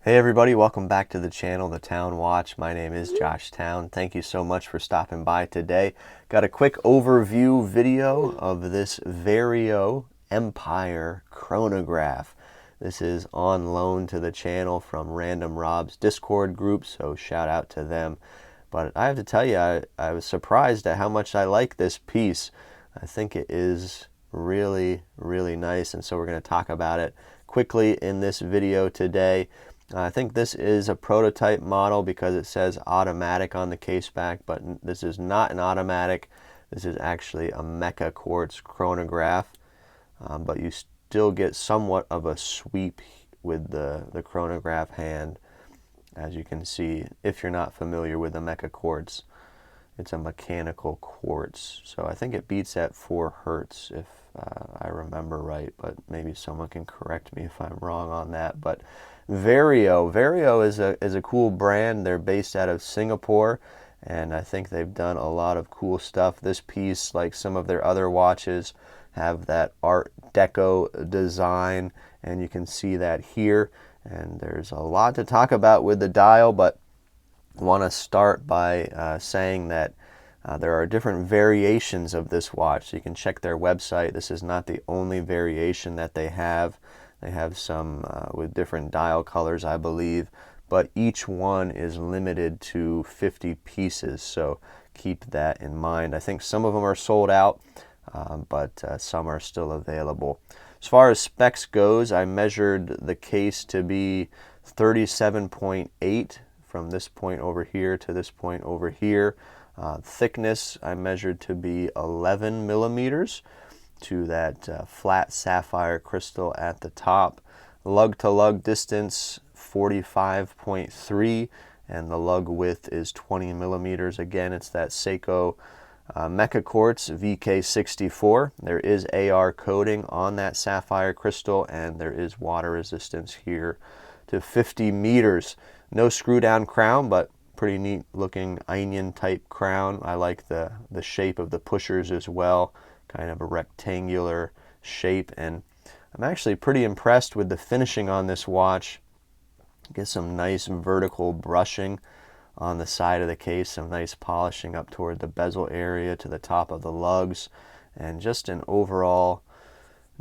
Hey everybody, welcome back to the channel, The Town Watch. My name is Josh Town. Thank you so much for stopping by today. Got a quick overview video of this Vario Empire Chronograph. This is on loan to the channel from Random Rob's Discord group, so shout out to them. But I have to tell you, I was surprised at how much I like this piece. I think it is really, really nice, and so we're going to talk about it quickly in this video today. I think this is a prototype model because it says automatic on the case back, but this is not an automatic. This is actually a Mecha-Quartz chronograph, but you still get somewhat of a sweep with the chronograph hand, as you can see. If you're not familiar with the Mecha-Quartz, it's a mechanical quartz, so I think it beats at 4 hertz if I remember right, but maybe someone can correct me if I'm wrong on that. But Vario is a cool brand. They're based out of Singapore, and I think they've done a lot of cool stuff. This piece, like some of their other watches, have that Art Deco design, and you can see that here. And there's a lot to talk about with the dial, but I want to start by saying that there are different variations of this watch. So you can check their website. This is not the only variation that they have. They have some with different dial colors, I believe, but each one is limited to 50 pieces, so keep that in mind. I think some of them are sold out, but some are still available. As far as specs goes, I measured the case to be 37.8 from this point over here to this point over here. Thickness I measured to be 11 millimeters to that flat sapphire crystal at the top. Lug to lug distance 45.3, and the lug width is 20 millimeters. Again, it's that Seiko Mecha-Quartz VK64. There is AR coating on that sapphire crystal, and there is water resistance here to 50 meters. No screw down crown, but pretty neat looking onion type crown. I like the shape of the pushers as well, kind of a rectangular shape, and I'm actually pretty impressed with the finishing on this watch. Get some nice vertical brushing on the side of the case, some nice polishing up toward the bezel area to the top of the lugs, and just an overall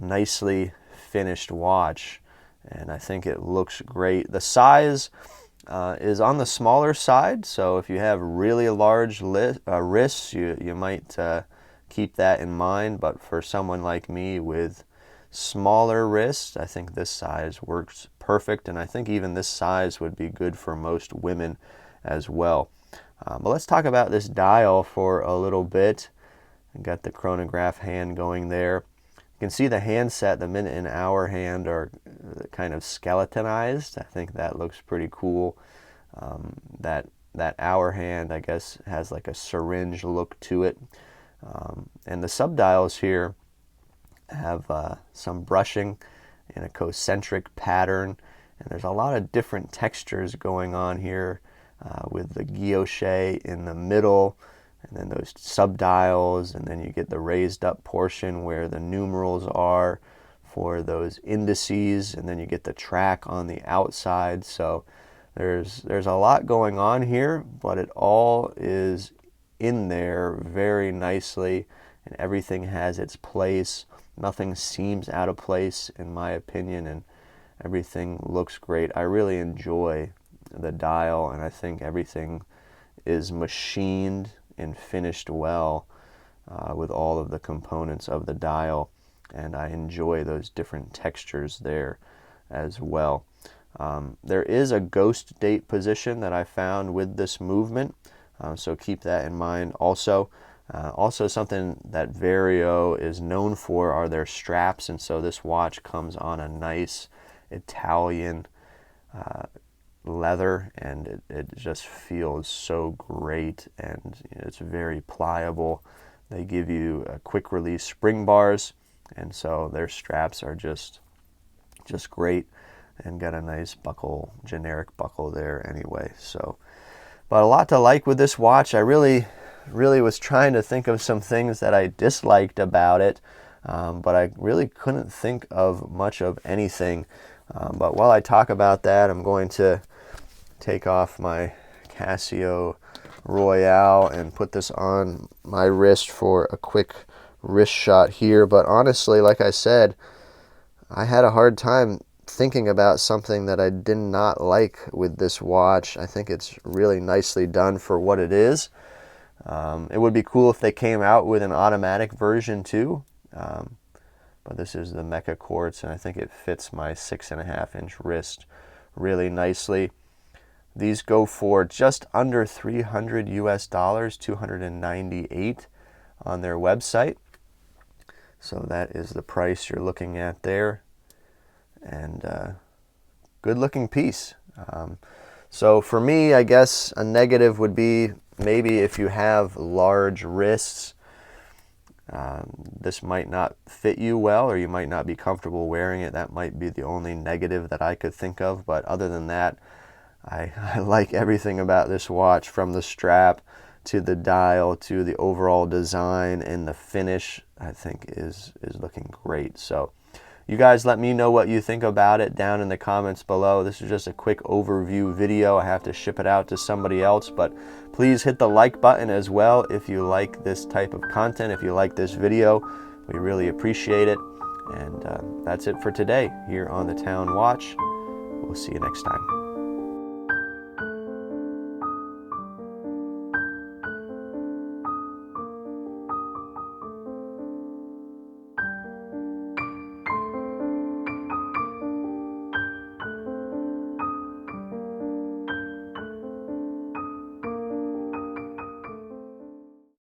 nicely finished watch, and I think it looks great. The size is on the smaller side, so if you have really large wrists, you might keep that in mind, but for someone like me with smaller wrists, I think this size works perfect, and I think even this size would be good for most women as well. But let's talk about this dial for a little bit. I got the chronograph hand going there. You can see the handset, the minute and hour hand, are kind of skeletonized. I think that looks pretty cool. That hour hand, I guess, has like a syringe look to it. And the subdials here have some brushing in a concentric pattern, and there's a lot of different textures going on here with the guilloche in the middle, and then those subdials, and then you get the raised up portion where the numerals are for those indices, and then you get the track on the outside. So there's a lot going on here, but it all is in there very nicely, and everything has its place. Nothing seems out of place in my opinion, and everything looks great. I really enjoy the dial, and I think everything is machined and finished well with all of the components of the dial, and I enjoy those different textures there as well. There is a ghost date position that I found with this movement, so keep that in mind. Also something that Vario is known for are their straps, and so this watch comes on a nice Italian leather, and it just feels so great, and it's very pliable. They give you quick release spring bars, and so their straps are just great, and got a nice buckle, generic buckle there anyway. So, but a lot to like with this watch. I really was trying to think of some things that I disliked about it, but I really couldn't think of much of anything. But while I talk about that, I'm going to take off my Casio Royale and put this on my wrist for a quick wrist shot here. But honestly, like I said, I had a hard time thinking about something that I did not like with this watch. I think it's really nicely done for what it is. It would be cool if they came out with an automatic version too. But this is the Mecha-Quartz, and I think it fits my 6.5-inch wrist really nicely. These go for just under $300 US, $298 on their website. So that is the price you're looking at there. And good looking piece. So for me, I guess a negative would be maybe if you have large wrists, this might not fit you well, or you might not be comfortable wearing it. That might be the only negative that I could think of. But other than that, I like everything about this watch, from the strap to the dial to the overall design, and the finish I think is looking great. So you guys let me know what you think about it down in the comments below. This is just a quick overview video. I have to ship it out to somebody else, but please hit the like button as well if you like this type of content, if you like this video. We really appreciate it. And that's it for today here on the Town Watch. We'll see you next time.